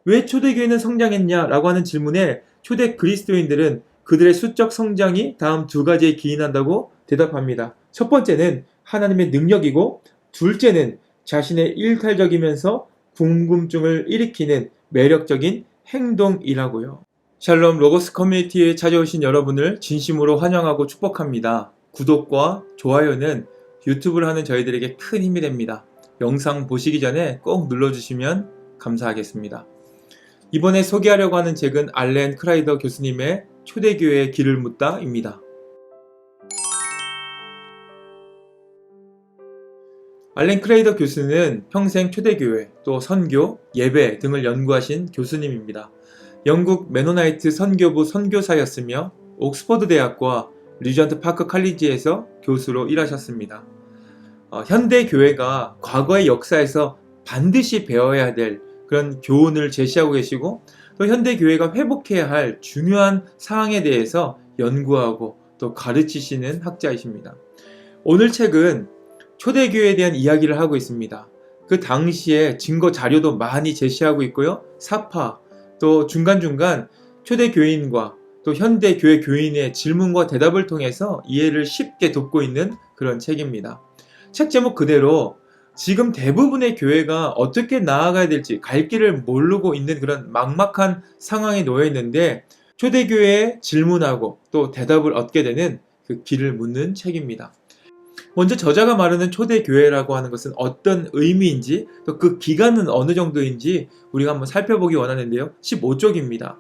왜 초대교회는 성장했냐라고 하는 질문에 초대 그리스도인들은 그들의 수적 성장이 다음 두 가지에 기인한다고 대답합니다. 첫 번째는 하나님의 능력이고, 둘째는 자신의 일탈적이면서 궁금증을 일으키는 매력적인 행동이라고요. 샬롬 로고스 커뮤니티에 찾아오신 여러분을 진심으로 환영하고 축복합니다. 구독과 좋아요는 유튜브를 하는 저희들에게 큰 힘이 됩니다. 영상 보시기 전에 꼭 눌러주시면 감사하겠습니다. 이번에 소개하려고 하는 책은 알렌 크라이더 교수님의 초대교회의 길을 묻다입니다. 알렌 크라이더 교수는 평생 초대교회, 또 선교, 예배 등을 연구하신 교수님입니다. 영국 메노나이트 선교부 선교사였으며 옥스퍼드 대학과 리전트 파크 칼리지에서 교수로 일하셨습니다. 현대 교회가 과거의 역사에서 반드시 배워야 될 그런 교훈을 제시하고 계시고, 또 현대 교회가 회복해야 할 중요한 사항에 대해서 연구하고 또 가르치시는 학자이십니다. 오늘 책은 초대교회에 대한 이야기를 하고 있습니다. 그 당시에 증거 자료도 많이 제시하고 있고요. 사파, 또 중간중간 초대교인과 또 현대교회 교인의 질문과 대답을 통해서 이해를 쉽게 돕고 있는 그런 책입니다. 책 제목 그대로 지금 대부분의 교회가 어떻게 나아가야 될지 갈 길을 모르고 있는 그런 막막한 상황에 놓여 있는데, 초대교회에 질문하고 또 대답을 얻게 되는 그 길을 묻는 책입니다. 먼저 저자가 말하는 초대교회라고 하는 것은 어떤 의미인지, 또 그 기간은 어느 정도인지 우리가 한번 살펴보기 원하는데요. 15쪽입니다.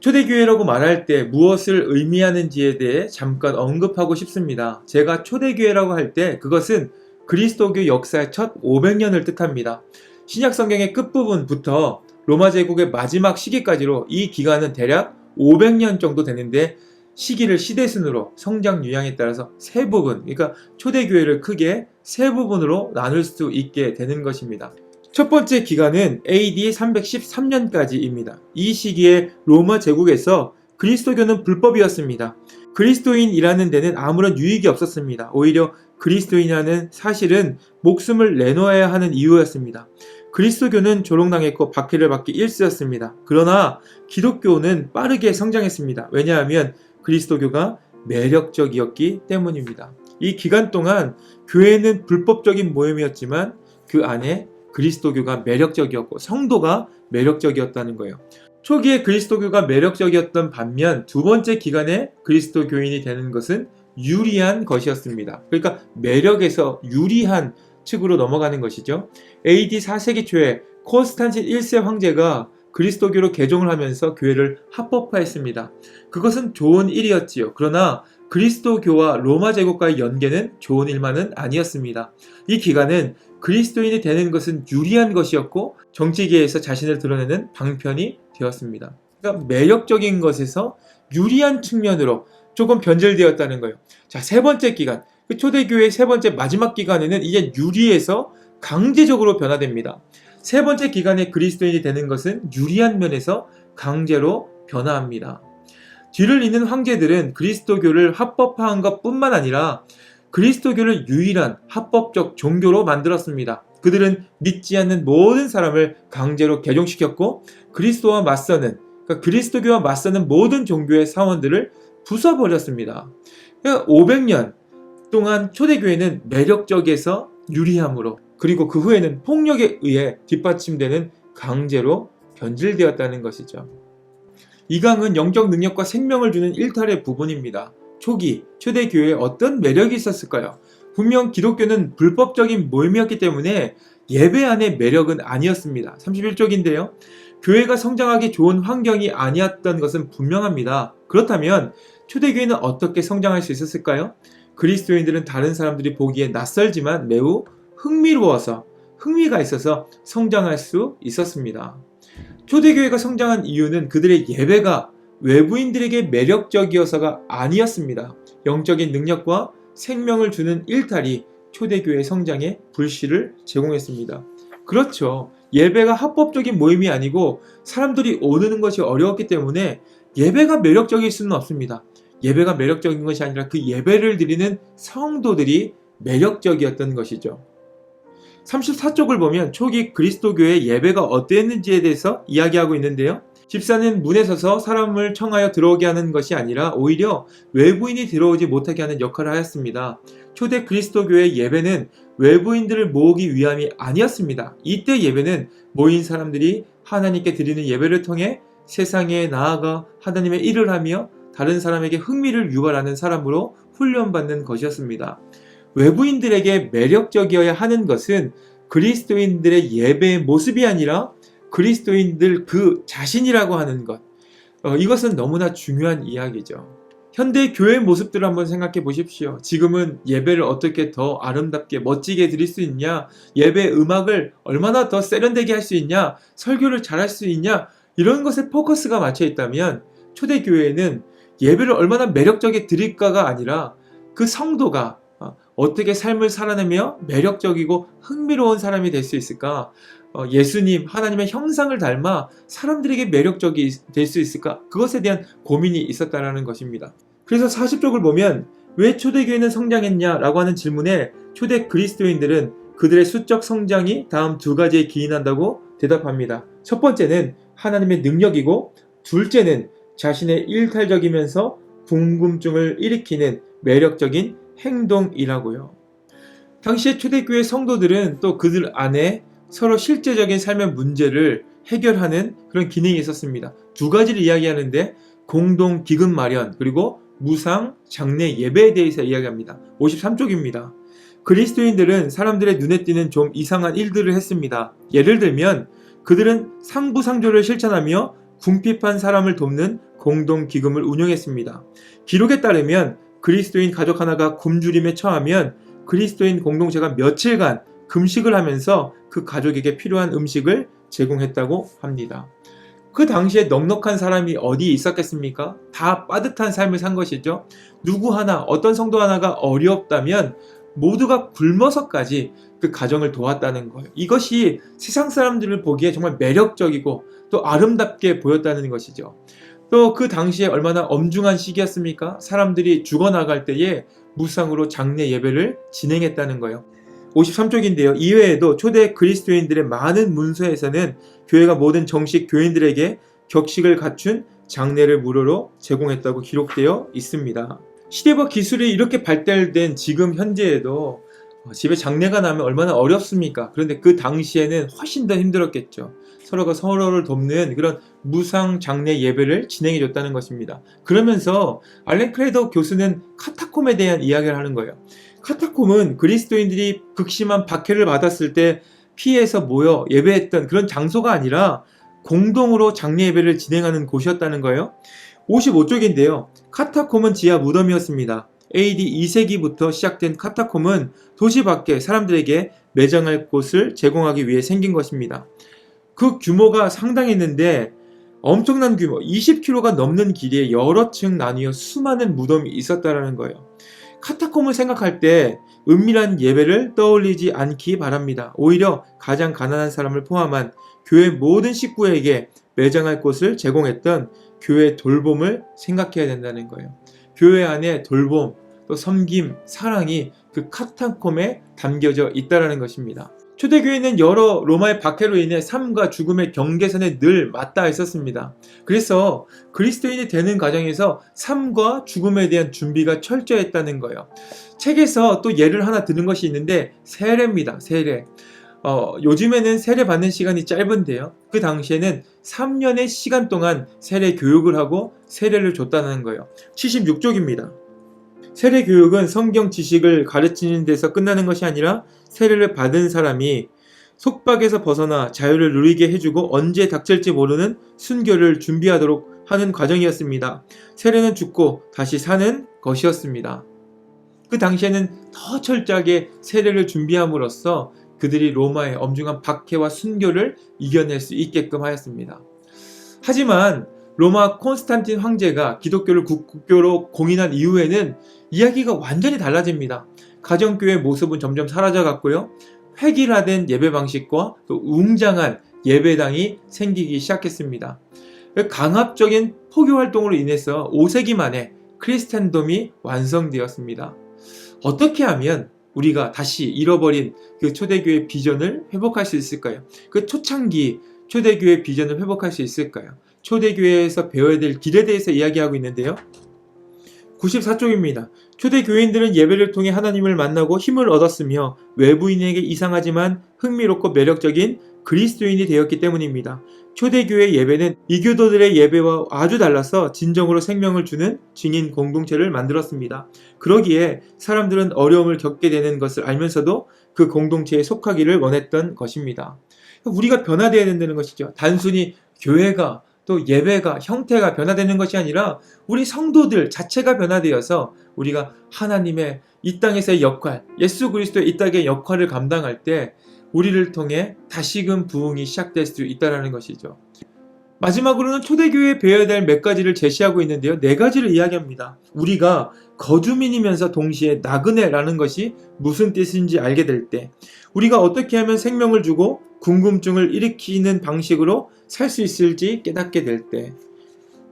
초대교회라고 말할 때 무엇을 의미하는지에 대해 잠깐 언급하고 싶습니다. 제가 초대교회라고 할 때 그것은 그리스도교 역사의 첫 500년을 뜻합니다. 신약성경의 끝부분부터 로마 제국의 마지막 시기까지로 이 기간은 대략 500년 정도 되는데, 시기를 시대순으로 성장 유형에 따라서 세 부분, 그러니까 초대교회를 크게 세 부분으로 나눌 수 있게 되는 것입니다. 첫 번째 기간은 AD 313년까지입니다. 이 시기에 로마 제국에서 그리스도교는 불법이었습니다. 그리스도인이라는 데는 아무런 유익이 없었습니다. 오히려 그리스도인이라는 사실은 목숨을 내놓아야 하는 이유였습니다. 그리스도교는 조롱당했고 박해를 받기 일쑤였습니다. 그러나 기독교는 빠르게 성장했습니다. 왜냐하면 그리스도교가 매력적이었기 때문입니다. 이 기간 동안 교회는 불법적인 모임이었지만 그 안에 그리스도교가 매력적이었고 성도가 매력적이었다는 거예요. 초기에 그리스도교가 매력적이었던 반면 두 번째 기간에 그리스도교인이 되는 것은 유리한 것이었습니다. 그러니까 매력에서 유리한 측으로 넘어가는 것이죠. AD 4세기 초에 콘스탄틴 1세 황제가 그리스도교로 개종을 하면서 교회를 합법화했습니다. 그것은 좋은 일이었지요. 그러나 그리스도교와 로마 제국과의 연계는 좋은 일만은 아니었습니다. 이 기간은 그리스도인이 되는 것은 유리한 것이었고 정치계에서 자신을 드러내는 방편이 되었습니다. 그러니까 매력적인 것에서 유리한 측면으로 조금 변질되었다는 거예요. 자, 세 번째 기간, 그 초대교회의 세 번째 마지막 기간에는 이제 유리에서 강제적으로 변화됩니다. 세 번째 기간에 그리스도인이 되는 것은 유리한 면에서 강제로 변화합니다. 뒤를 잇는 황제들은 그리스도교를 합법화한 것뿐만 아니라 그리스도교를 유일한 합법적 종교로 만들었습니다. 그들은 믿지 않는 모든 사람을 강제로 개종시켰고, 그리스도와 맞서는, 그러니까 그리스도교와 맞서는 모든 종교의 사원들을 부숴버렸습니다. 그러니까 500년 동안 초대교회는 매력적에서 유리함으로, 그리고 그 후에는 폭력에 의해 뒷받침되는 강제로 변질되었다는 것이죠. 이 강은 영적 능력과 생명을 주는 일탈의 부분입니다. 초기 초대교회에 어떤 매력이 있었을까요? 분명 기독교는 불법적인 모임이었기 때문에 예배 안의 매력은 아니었습니다. 31쪽인데요. 교회가 성장하기 좋은 환경이 아니었던 것은 분명합니다. 그렇다면 초대교회는 어떻게 성장할 수 있었을까요? 그리스도인들은 다른 사람들이 보기에 낯설지만 매우 흥미가 있어서 성장할 수 있었습니다. 초대교회가 성장한 이유는 그들의 예배가 외부인들에게 매력적이어서가 아니었습니다. 영적인 능력과 생명을 주는 일탈이 초대교회 성장에 불씨를 제공했습니다. 그렇죠. 예배가 합법적인 모임이 아니고 사람들이 오는 것이 어려웠기 때문에 예배가 매력적일 수는 없습니다. 예배가 매력적인 것이 아니라 그 예배를 드리는 성도들이 매력적이었던 것이죠. 34쪽을 보면 초기 그리스도교의 예배가 어땠는지에 대해서 이야기하고 있는데요. 집사는 문에 서서 사람을 청하여 들어오게 하는 것이 아니라 오히려 외부인이 들어오지 못하게 하는 역할을 하였습니다. 초대 그리스도교의 예배는 외부인들을 모으기 위함이 아니었습니다. 이때 예배는 모인 사람들이 하나님께 드리는 예배를 통해 세상에 나아가 하나님의 일을 하며 다른 사람에게 흥미를 유발하는 사람으로 훈련받는 것이었습니다. 외부인들에게 매력적이어야 하는 것은 그리스도인들의 예배의 모습이 아니라 그리스도인들 그 자신이라고 하는 것. 이것은 너무나 중요한 이야기죠. 현대 교회의 모습들을 한번 생각해 보십시오. 지금은 예배를 어떻게 더 아름답게 멋지게 드릴 수 있냐, 예배 음악을 얼마나 더 세련되게 할 수 있냐, 설교를 잘할 수 있냐, 이런 것에 포커스가 맞춰 있다면 초대교회는 예배를 얼마나 매력적이게 드릴까가 아니라 그 성도가 어떻게 삶을 살아내며 매력적이고 흥미로운 사람이 될 수 있을까? 예수님, 하나님의 형상을 닮아 사람들에게 매력적이 될 수 있을까? 그것에 대한 고민이 있었다는 것입니다. 그래서 40쪽을 보면 왜 초대교회는 성장했냐라고 하는 질문에 초대 그리스도인들은 그들의 수적 성장이 다음 두 가지에 기인한다고 대답합니다. 첫 번째는 하나님의 능력이고 둘째는 자신의 일탈적이면서 궁금증을 일으키는 매력적인 행동이라고요. 당시의 초대교회 성도들은 또 그들 안에 서로 실제적인 삶의 문제를 해결하는 그런 기능이 있었습니다. 두 가지를 이야기하는데 공동 기금 마련 그리고 무상 장례 예배에 대해서 이야기합니다. 53쪽입니다. 그리스도인들은 사람들의 눈에 띄는 좀 이상한 일들을 했습니다. 예를 들면 그들은 상부상조를 실천하며 궁핍한 사람을 돕는 공동 기금을 운영했습니다. 기록에 따르면 그리스도인 가족 하나가 굶주림에 처하면 그리스도인 공동체가 며칠간 금식을 하면서 그 가족에게 필요한 음식을 제공했다고 합니다. 그 당시에 넉넉한 사람이 어디 있었겠습니까? 다 빠듯한 삶을 산 것이죠. 누구 하나, 어떤 성도 하나가 어렵다면 모두가 굶어서까지 그 가정을 도왔다는 거예요. 이것이 세상 사람들을 보기에 정말 매력적이고 또 아름답게 보였다는 것이죠. 또 그 당시에 얼마나 엄중한 시기였습니까? 사람들이 죽어나갈 때에 무상으로 장례 예배를 진행했다는 거예요. 53쪽인데요. 이외에도 초대 그리스도인들의 많은 문서에서는 교회가 모든 정식 교인들에게 격식을 갖춘 장례를 무료로 제공했다고 기록되어 있습니다. 시대와 기술이 이렇게 발달된 지금 현재에도 집에 장례가 나면 얼마나 어렵습니까? 그런데 그 당시에는 훨씬 더 힘들었겠죠. 서로가 서로를 돕는 그런 무상 장례 예배를 진행해 줬다는 것입니다. 그러면서 알렌 크레이더 교수는 카타콤에 대한 이야기를 하는 거예요. 카타콤은 그리스도인들이 극심한 박해를 받았을 때 피해서 모여 예배했던 그런 장소가 아니라 공동으로 장례 예배를 진행하는 곳이었다는 거예요. 55쪽인데요. 카타콤은 지하 무덤이었습니다. AD 2세기부터 시작된 카타콤은 도시 밖에 사람들에게 매장할 곳을 제공하기 위해 생긴 것입니다. 그 규모가 상당했는데 엄청난 규모, 20km가 넘는 길이에 여러 층 나뉘어 수많은 무덤이 있었다는 거예요. 카타콤을 생각할 때 은밀한 예배를 떠올리지 않기 바랍니다. 오히려 가장 가난한 사람을 포함한 교회 모든 식구에게 매장할 곳을 제공했던 교회 돌봄을 생각해야 된다는 거예요. 교회 안에 돌봄, 또 섬김, 사랑이 그 카타콤에 담겨져 있다는 것입니다. 초대교회는 여러 로마의 박해로 인해 삶과 죽음의 경계선에 늘 맞닿아 있었습니다. 그래서 그리스도인이 되는 과정에서 삶과 죽음에 대한 준비가 철저했다는 거예요. 책에서 또 예를 하나 드는 것이 있는데 세례입니다. 세례. 요즘에는 세례 받는 시간이 짧은데요. 그 당시에는 3년의 시간 동안 세례 교육을 하고 세례를 줬다는 거예요. 76쪽입니다. 세례 교육은 성경 지식을 가르치는 데서 끝나는 것이 아니라 세례를 받은 사람이 속박에서 벗어나 자유를 누리게 해주고 언제 닥칠지 모르는 순교를 준비하도록 하는 과정이었습니다. 세례는 죽고 다시 사는 것이었습니다. 그 당시에는 더 철저하게 세례를 준비함으로써 그들이 로마의 엄중한 박해와 순교를 이겨낼 수 있게끔 하였습니다. 하지만 로마 콘스탄틴 황제가 기독교를 국교로 공인한 이후에는 이야기가 완전히 달라집니다. 가정교회의 모습은 점점 사라져갔고요. 획일화된 예배 방식과 또 웅장한 예배당이 생기기 시작했습니다. 강압적인 포교 활동으로 인해서 5세기 만에 크리스텐덤이 완성되었습니다. 어떻게 하면 우리가 다시 잃어버린 그 초대교회 비전을 회복할 수 있을까요? 그 초창기 초대교회 비전을 회복할 수 있을까요? 초대교회에서 배워야 될 길에 대해서 이야기하고 있는데요. 94쪽입니다. 초대교인들은 예배를 통해 하나님을 만나고 힘을 얻었으며 외부인에게 이상하지만 흥미롭고 매력적인 그리스도인이 되었기 때문입니다. 초대교회 예배는 이교도들의 예배와 아주 달라서 진정으로 생명을 주는 증인 공동체를 만들었습니다. 그러기에 사람들은 어려움을 겪게 되는 것을 알면서도 그 공동체에 속하기를 원했던 것입니다. 우리가 변화되어야 된다는 것이죠. 단순히 교회가 또 예배가 형태가 변화되는 것이 아니라 우리 성도들 자체가 변화되어서 우리가 하나님의 이 땅에서의 역할, 예수 그리스도의 이 땅의 역할을 감당할 때 우리를 통해 다시금 부흥이 시작될 수 있다는 것이죠. 마지막으로는 초대교회에 배워야 될 몇 가지를 제시하고 있는데요. 네 가지를 이야기합니다. 우리가 거주민이면서 동시에 나그네라는 것이 무슨 뜻인지 알게 될 때, 우리가 어떻게 하면 생명을 주고 궁금증을 일으키는 방식으로 살 수 있을지 깨닫게 될 때,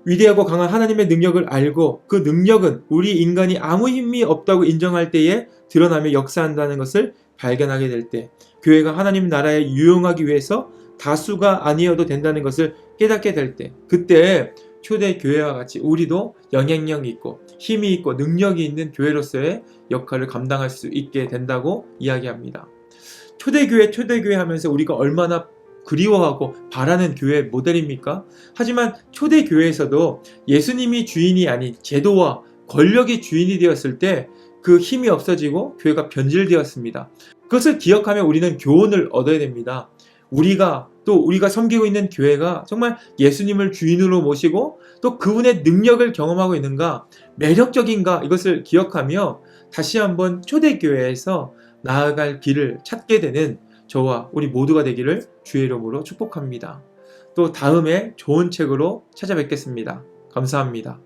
위대하고 강한 하나님의 능력을 알고 그 능력은 우리 인간이 아무 힘이 없다고 인정할 때에 드러나며 역사한다는 것을 발견하게 될 때, 교회가 하나님 나라에 유용하기 위해서 다수가 아니어도 된다는 것을 깨닫게 될 때, 그때 초대교회와 같이 우리도 영향력 있고 힘이 있고 능력이 있는 교회로서의 역할을 감당할 수 있게 된다고 이야기합니다. 초대교회 하면서 우리가 얼마나 그리워하고 바라는 교회 모델입니까? 하지만 초대교회에서도 예수님이 주인이 아닌 제도와 권력이 주인이 되었을 때 그 힘이 없어지고 교회가 변질되었습니다. 그것을 기억하며 우리는 교훈을 얻어야 됩니다. 우리가 섬기고 있는 교회가 정말 예수님을 주인으로 모시고 또 그분의 능력을 경험하고 있는가, 매력적인가, 이것을 기억하며 다시 한번 초대교회에서 나아갈 길을 찾게 되는 저와 우리 모두가 되기를 주의 이름으로 축복합니다. 또 다음에 좋은 책으로 찾아뵙겠습니다. 감사합니다.